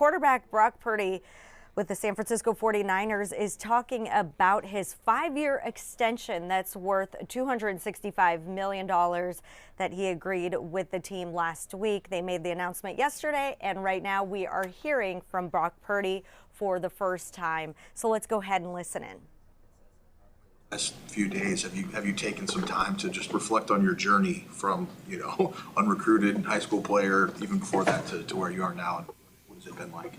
quarterback Brock Purdy with the San Francisco 49ers is talking about his 5-year extension that's worth $265 million that he agreed with the team last week. They made the announcement yesterday, and right now we are hearing from Brock Purdy for the first time. So let's go ahead and listen in. Last few days, have you taken some time to just reflect on your journey from, unrecruited high school player, even before that, to where you are now? And what has it been like?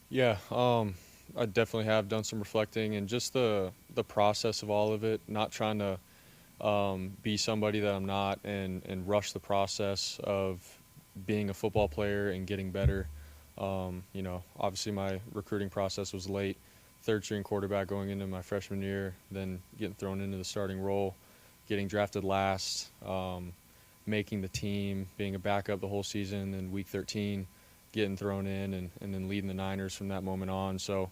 Yeah, I definitely have done some reflecting, and just the process of all of it, not trying to be somebody that I'm not, and rush the process of being a football player and getting better. Obviously my recruiting process was late. Third-string quarterback going into my freshman year, then getting thrown into the starting role, getting drafted last, making the team, being a backup the whole season, and week 13 getting thrown in, and then leading the Niners from that moment on. So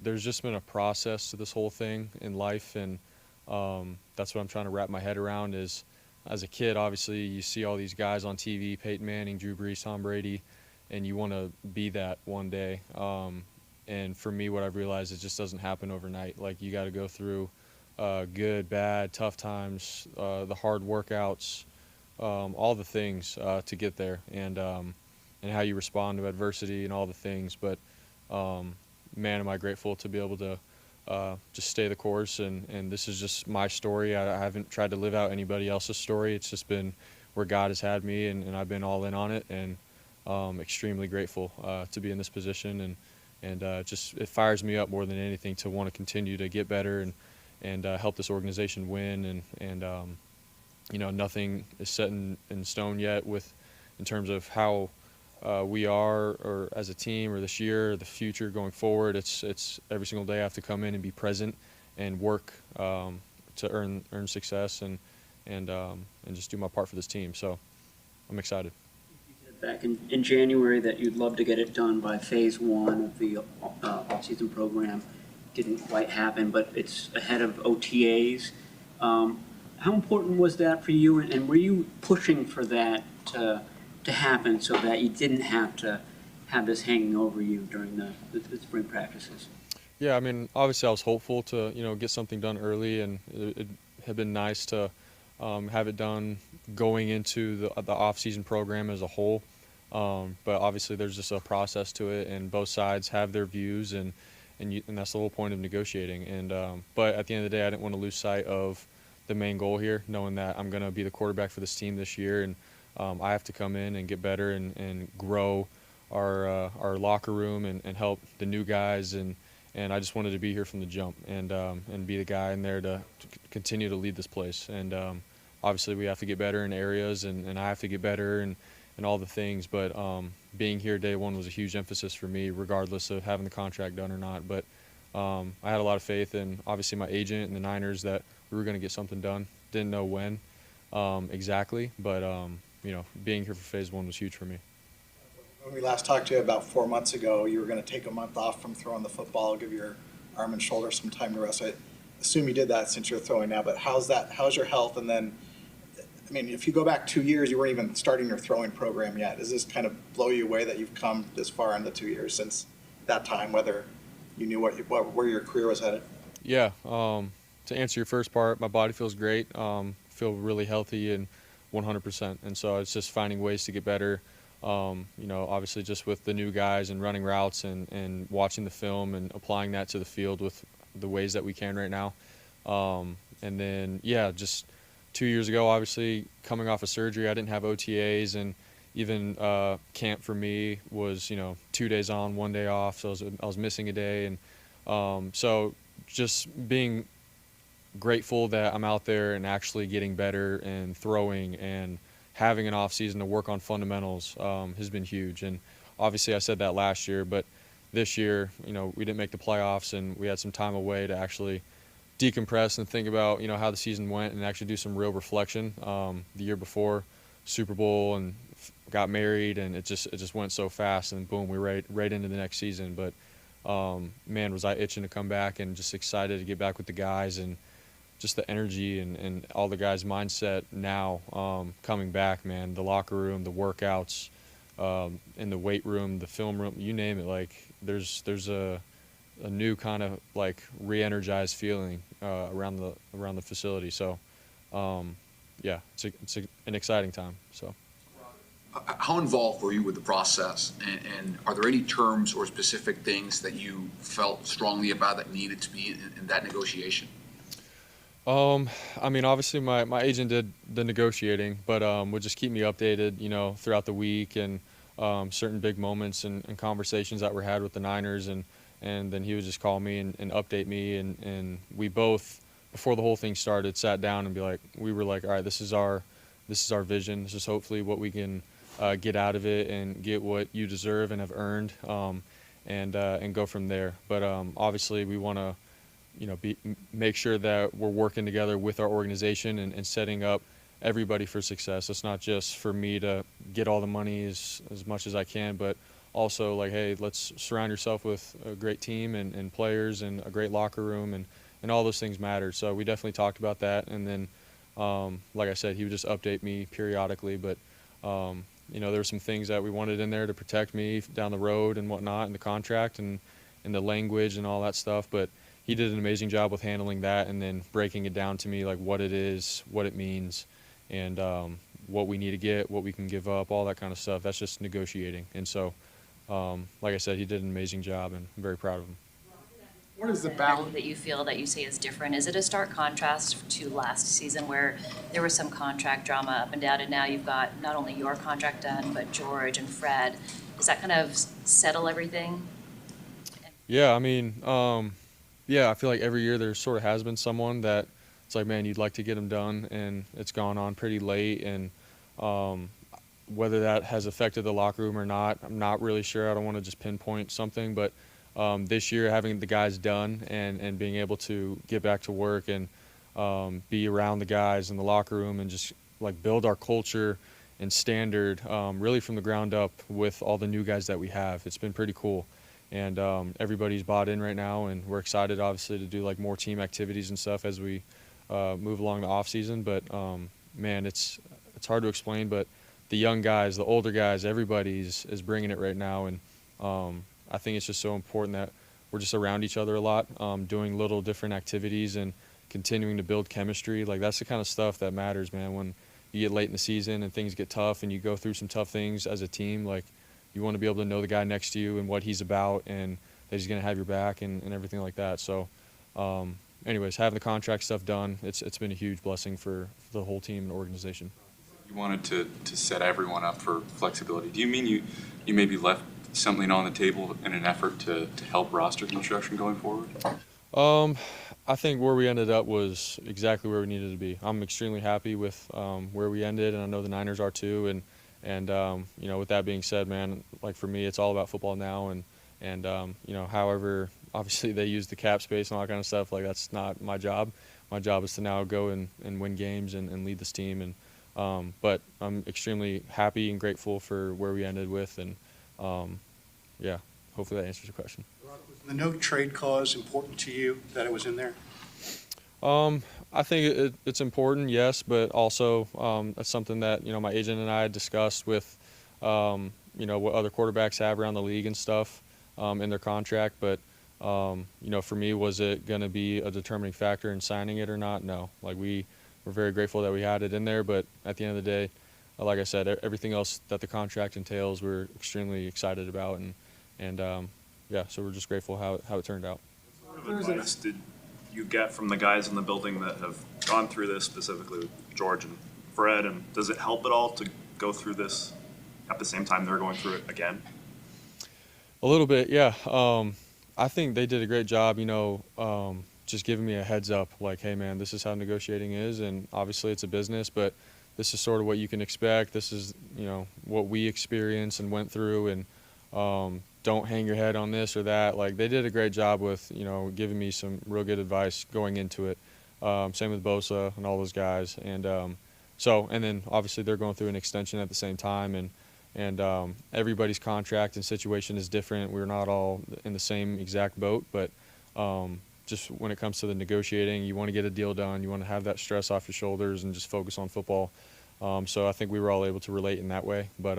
there's just been a process to this whole thing in life, and that's what I'm trying to wrap my head around. Is as a kid, obviously you see all these guys on TV, Peyton Manning, Drew Brees, Tom Brady, and you want to be that one day. And for me, what I've realized, it just doesn't happen overnight. Like, you got to go through good, bad, tough times, the hard workouts, all the things to get there, and how you respond to adversity and all the things. But man, am I grateful to be able to just stay the course. And this is just my story. I haven't tried to live out anybody else's story. It's just been where God has had me, and I've been all in on it, and extremely grateful to be in this position. And just it fires me up more than anything to want to continue to get better and help this organization win. And nothing is set in stone yet in terms of how we are, or as a team, or this year, or the future going forward. It's every single day I have to come in and be present and work to earn success and just do my part for this team. So I'm excited. Back in January that you'd love to get it done by phase 1 of the offseason program. Didn't quite happen, but it's ahead of OTAs. How important was that for you, and were you pushing for that to happen so that you didn't have to have this hanging over you during the spring practices? Yeah, I mean, obviously I was hopeful to get something done early, and it had been nice to have it done going into the off-season program as a whole. But obviously there's just a process to it, and both sides have their views, and that's the whole point of negotiating. And but at the end of the day, I didn't want to lose sight of the main goal here, knowing that I'm going to be the quarterback for this team this year, and I have to come in and get better and grow our locker room and help the new guys. And I just wanted to be here from the jump and be the guy in there to continue to lead this place. And obviously we have to get better in areas, and I have to get better and all the things. But being here day one was a huge emphasis for me, regardless of having the contract done or not. But I had a lot of faith in, obviously, my agent and the Niners that we were going to get something done. Didn't know when exactly, but being here for phase 1 was huge for me. When we last talked to you about 4 months ago, you were going to take a month off from throwing the football, give your arm and shoulder some time to rest. I assume you did that since you're throwing now, but how's your health? And then, I mean, if you go back 2 years, you weren't even starting your throwing program yet. Does this kind of blow you away that you've come this far in the 2 years since that time, whether you knew where your career was headed? Yeah, to answer your first part, my body feels great. Feel really healthy and 100%. And so it's just finding ways to get better. Obviously just with the new guys and running routes and watching the film and applying that to the field with the ways that we can right now. And then, yeah, just 2 years ago, obviously coming off of surgery, I didn't have OTAs, and even camp for me was 2 days on, 1 day off, so I was missing a day. And so just being grateful that I'm out there and actually getting better and throwing and having an off season to work on fundamentals has been huge. And obviously I said that last year, but this year, we didn't make the playoffs, and we had some time away to actually decompress and think about, how the season went, and actually do some real reflection. The year before, Super Bowl, and got married, and it just went so fast, and boom, we're right into the next season. But man, was I itching to come back, and just excited to get back with the guys, and just the energy and all the guys' mindset now coming back, man. The locker room, the workouts, in the weight room, the film room, you name it. Like there's a new kind of like re-energized feeling around the facility. So yeah, it's an exciting time. So. How involved were you with the process, and are there any terms or specific things that you felt strongly about that needed to be in that negotiation? I mean, obviously my agent did the negotiating, but would just keep me updated, throughout the week and certain big moments and conversations that were had with the Niners, and then he would just call me and update me, and we both, before the whole thing started, sat down and we were like, all right, this is our vision. This is hopefully what we can get out of it and get what you deserve and have earned, and go from there. But obviously we want to, make sure that we're working together with our organization and setting up everybody for success. It's not just for me to get all the money as much as I can, but also like, hey, let's surround yourself with a great team and players and a great locker room, and all those things matter. So we definitely talked about that. And then, like I said, he would just update me periodically, but there were some things that we wanted in there to protect me down the road and whatnot, and the contract and the language and all that stuff. But he did an amazing job with handling that and then breaking it down to me, like what it is, what it means, and what we need to get, what we can give up, all that kind of stuff. That's just negotiating. And so, like I said, he did an amazing job, and I'm very proud of him. What is the balance that you feel that you say is different? Is it a stark contrast to last season where there was some contract drama up and down, and now you've got not only your contract done, but George and Fred? Does that kind of settle everything? Yeah, I mean, I feel like every year there sort of has been someone that it's like, man, you'd like to get them done, and it's gone on pretty late. And whether that has affected the locker room or not, I'm not really sure. I don't want to just pinpoint something, but this year having the guys done and being able to get back to work and be around the guys in the locker room and just like build our culture and standard really from the ground up with all the new guys that we have. It's been pretty cool. And everybody's bought in right now, and we're excited, obviously, to do like more team activities and stuff as we move along the off season. But man, it's hard to explain. But the young guys, the older guys, everybody is bringing it right now, and I think it's just so important that we're just around each other a lot, doing little different activities and continuing to build chemistry. Like that's the kind of stuff that matters, man. When you get late in the season and things get tough, and you go through some tough things as a team, like. You want to be able to know the guy next to you and what he's about, and that he's going to have your back and everything like that. So, anyways, having the contract stuff done, it's been a huge blessing for the whole team and organization. You wanted to set everyone up for flexibility. Do you mean you maybe left something on the table in an effort to help roster construction going forward? I think where we ended up was exactly where we needed to be. I'm extremely happy with where we ended, and I know the Niners are too. And with that being said, man, like for me, it's all about football now. And however, obviously they use the cap space and all that kind of stuff. Like that's not my job. My job is to now go and win games and lead this team. And but I'm extremely happy and grateful for where we ended with. And hopefully that answers your question. Was the no trade clause important to you that it was in there? I think it's important, yes, but also that's something that my agent and I discussed with what other quarterbacks have around the league and stuff in their contract. But for me, was it going to be a determining factor in signing it or not? No. Like we're very grateful that we had it in there, but at the end of the day, like I said, everything else that the contract entails, we're extremely excited about, and so we're just grateful how it turned out. What sort of advice did you get from the guys in the building that have gone through this, specifically with George and Fred, and does it help at all to go through this at the same time they're going through it again? A little bit, yeah. I think they did a great job, just giving me a heads up, like, hey man, this is how negotiating is, and obviously it's a business, but this is sort of what you can expect. This is, what we experienced and went through, and don't hang your head on this or that. Like they did a great job with, giving me some real good advice going into it. Same with Bosa and all those guys. And and then obviously they're going through an extension at the same time, and everybody's contract and situation is different. We're not all in the same exact boat, but just when it comes to the negotiating, you want to get a deal done. You want to have that stress off your shoulders and just focus on football. So I think we were all able to relate in that way. But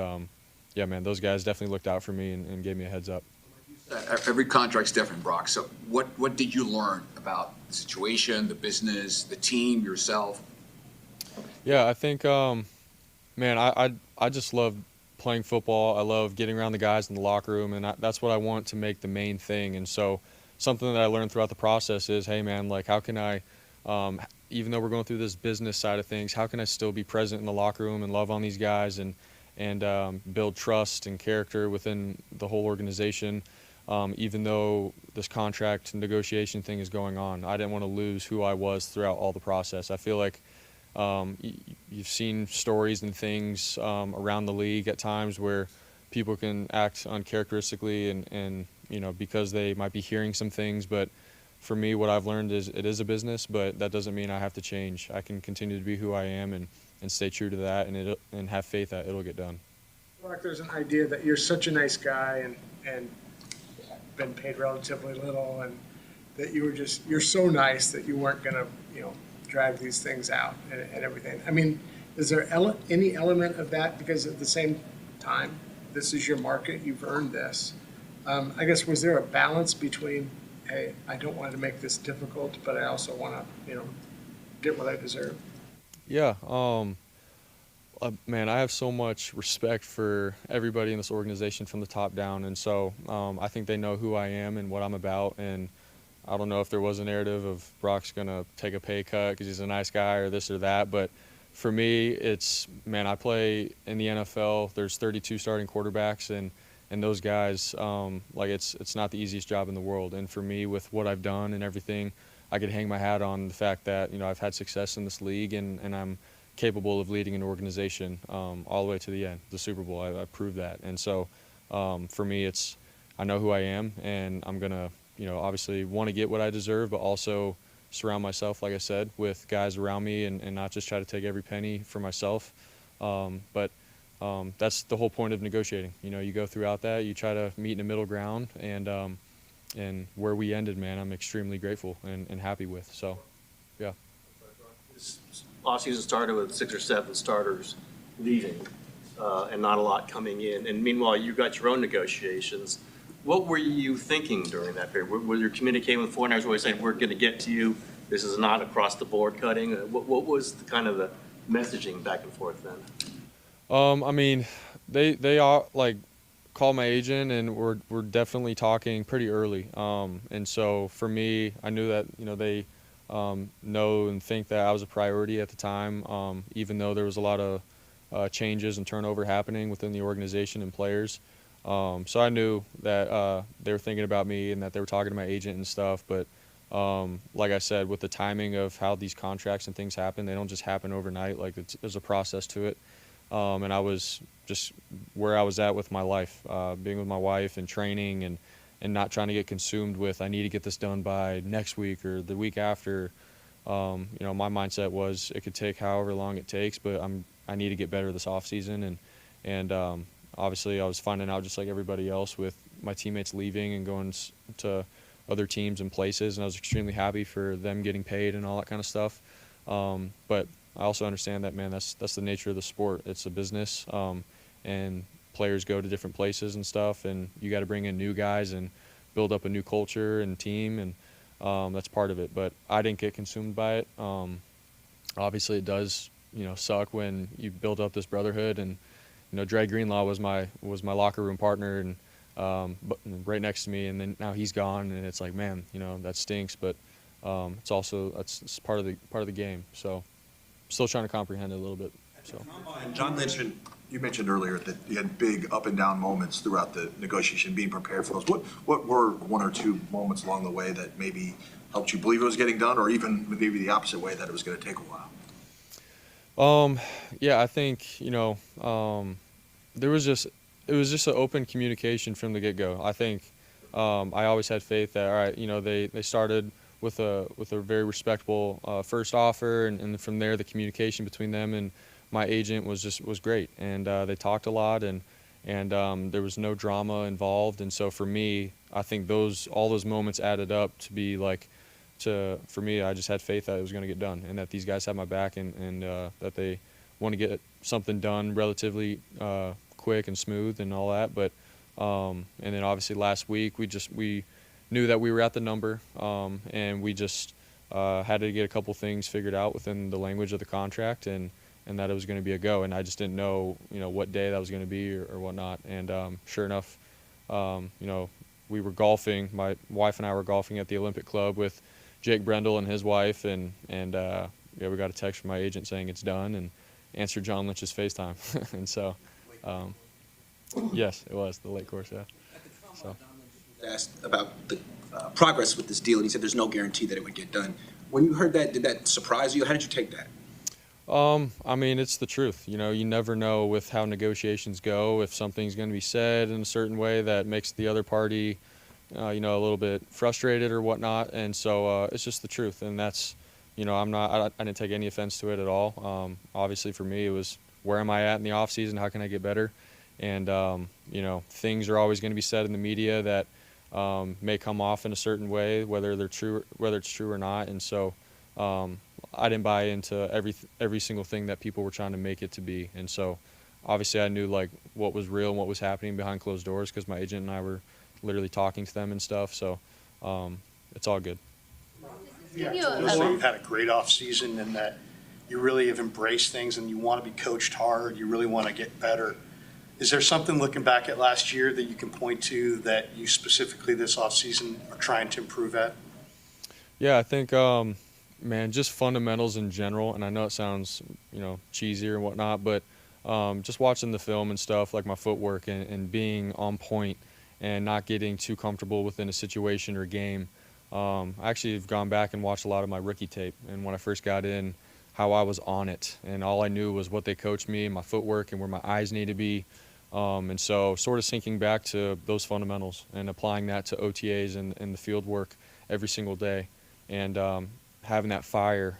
yeah, man, those guys definitely looked out for me and gave me a heads up. Every contract's different, Brock. So what did you learn about the situation, the business, the team, yourself? Yeah, I think, man, I just love playing football. I love getting around the guys in the locker room, and that's what I want to make the main thing. And so something that I learned throughout the process is, hey, man, like how can I, even though we're going through this business side of things, how can I still be present in the locker room and love on these guys and build trust and character within the whole organization, even though this contract negotiation thing is going on. I didn't want to lose who I was throughout all the process. I feel like you've seen stories and things around the league at times where people can act uncharacteristically and because they might be hearing some things. But for me, what I've learned is it is a business, but that doesn't mean I have to change. I can continue to be who I am and stay true to that and have faith that it'll get done. Brock, there's an idea that you're such a nice guy and been paid relatively little, and that you're so nice that you weren't going to, drag these things out and everything. I mean, is there any element of that? Because at the same time, this is your market, you've earned this. I guess, was there a balance between, hey, I don't want to make this difficult, but I also want to, get what I deserve? Yeah, man, I have so much respect for everybody in this organization from the top down, and so I think they know who I am and what I'm about. And I don't know if there was a narrative of Brock's gonna take a pay cut because he's a nice guy or this or that, but for me, it's, man, I play in the NFL. There's 32 starting quarterbacks, and those guys, like it's not the easiest job in the world. And for me, with what I've done and everything, I could hang my hat on the fact that I've had success in this league and I'm capable of leading an organization all the way to the end, the Super Bowl. I proved that. And so for me, it's, I know who I am, and I'm going to, obviously want to get what I deserve, but also surround myself, like I said, with guys around me and not just try to take every penny for myself. But that's the whole point of negotiating. You go throughout that, you try to meet in a middle ground, and where we ended, man, I'm extremely grateful and happy with. So, yeah. This offseason started with 6 or 7 starters leaving and not a lot coming in. And meanwhile, you got your own negotiations. What were you thinking during that period? Were you communicating with 49ers where you saying, we're going to get to you, this is not across the board cutting? What was the kind of the messaging back and forth then? I mean, they all like called my agent, and we're definitely talking pretty early. And so for me, I knew that they know and think that I was a priority at the time, even though there was a lot of changes and turnover happening within the organization and players. So I knew that they were thinking about me and that they were talking to my agent and stuff. But like I said, with the timing of how these contracts and things happen, they don't just happen overnight. Like there's a process to it. And I was just where I was at with my life, being with my wife and training and not trying to get consumed with, I need to get this done by next week or the week after. My mindset was it could take however long it takes, but I need to get better this offseason. And obviously I was finding out just like everybody else with my teammates leaving and going to other teams and places, and I was extremely happy for them getting paid and all that kind of stuff. But I also understand that, man, that's the nature of the sport. It's a business, and players go to different places and stuff, and you got to bring in new guys and build up a new culture and team, and that's part of it. But I didn't get consumed by it. Obviously it does, suck when you build up this brotherhood, and Dre Greenlaw was my locker room partner and right next to me, and then now he's gone, and it's like, man, that stinks. But it's part of the game. So still trying to comprehend it a little bit. So John you mentioned earlier that you had big up and down moments throughout the negotiation, being prepared for those. What were 1 or 2 moments along the way that maybe helped you believe it was getting done, or even maybe the opposite way, that it was going to take a while? Yeah, I think, it was just an open communication from the get-go. I think I always had faith that, all right, they started with a very respectable first offer, and from there the communication between them and my agent was great, and they talked a lot, and there was no drama involved. And so for me, I think all those moments added up to be like, for me, I just had faith that it was going to get done, and that these guys had my back, and that they want to get something done relatively quick and smooth and all that. But and then obviously last week we knew that we were at the number, and we just had to get a couple things figured out within the language of the contract, and that it was going to be a go. And I just didn't know, what day that was going to be or whatnot. And sure enough, we were golfing. My wife and I were golfing at the Olympic Club with Jake Brendel and his wife, and we got a text from my agent saying it's done, and answered John Lynch's FaceTime. And so, yes, it was the late course, yeah. So. Asked about the progress with this deal, and he said there's no guarantee that it would get done. When you heard that, did that surprise you? How did you take that? I mean, it's the truth. You never know with how negotiations go if something's going to be said in a certain way that makes the other party, a little bit frustrated or whatnot. And so it's just the truth. And that's, I didn't take any offense to it at all. Obviously, for me, it was where am I at in the off season? How can I get better? And things are always going to be said in the media that may come off in a certain way, whether it's true or not. And so I didn't buy into every single thing that people were trying to make it to be. And so obviously I knew what was real and what was happening behind closed doors, because my agent and I were literally talking to them and stuff. So it's all good. Yeah, you've had a great off season, and that you really have embraced things and you want to be coached hard. You really want to get better. Is there something looking back at last year that you can point to that you specifically this offseason are trying to improve at? Yeah, I think, just fundamentals in general. And I know it sounds, cheesy or whatnot, but just watching the film and stuff, like my footwork and being on point and not getting too comfortable within a situation or game. I actually have gone back and watched a lot of my rookie tape. And when I first got in, how I was on it. And all I knew was what they coached me and my footwork and where my eyes need to be. And so sort of sinking back to those fundamentals and applying that to OTAs and the field work every single day, and having that fire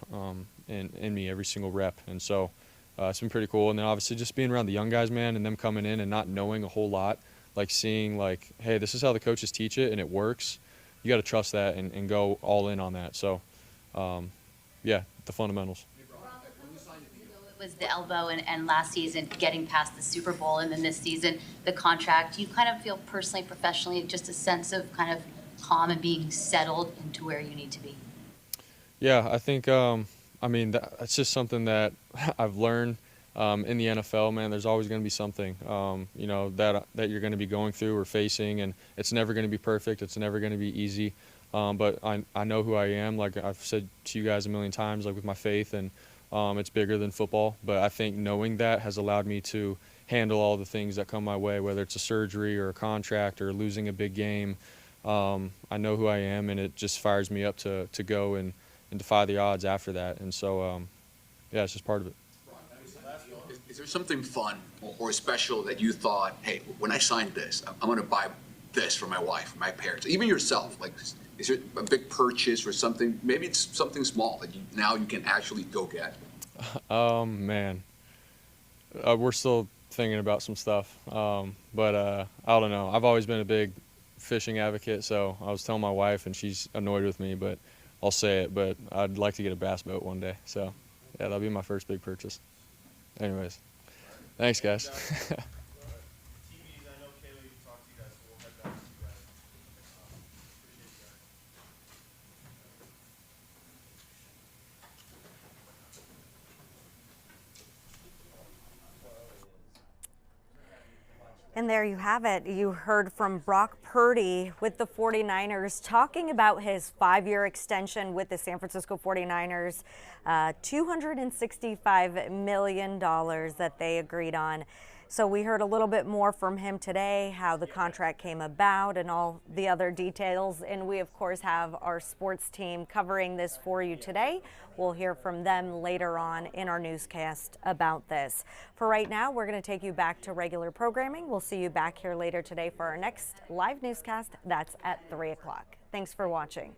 in me every single rep. And so it's been pretty cool. And then obviously just being around the young guys, man, and them coming in and not knowing a whole lot, seeing hey, this is how the coaches teach it and it works. You got to trust that and go all in on that. So, the fundamentals. It was the elbow and last season getting past the Super Bowl, and then this season the contract. You kind of feel personally, professionally, just a sense of kind of calm and being settled into where you need to be. Yeah, I think that's just something that I've learned in the NFL. Man, there's always going to be something that you're going to be going through or facing, and it's never going to be perfect. It's never going to be easy. But I know who I am. Like I've said to you guys a million times, with my faith, and it's bigger than football. But I think knowing that has allowed me to handle all the things that come my way, whether it's a surgery or a contract or losing a big game. I know who I am, and it just fires me up to go and defy the odds after that. And so, it's just part of it. Is there something fun or special that you thought, hey, when I signed this, I'm going to buy this for my wife, my parents, even yourself? Is there a big purchase or something? Maybe it's something small that now you can actually go get. Man, we're still thinking about some stuff. But I don't know. I've always been a big fishing advocate, so I was telling my wife, and she's annoyed with me, but I'll say it. But I'd like to get a bass boat one day. So, that'll be my first big purchase. Anyways, thanks, guys. And there you have it. You heard from Brock Purdy with the 49ers talking about his 5-year extension with the San Francisco 49ers, $265 million that they agreed on. So we heard a little bit more from him today, how the contract came about and all the other details. And we, of course, have our sports team covering this for you today. We'll hear from them later on in our newscast about this. For right now, we're going to take you back to regular programming. We'll see you back here later today for our next live newscast. That's at 3 o'clock. Thanks for watching.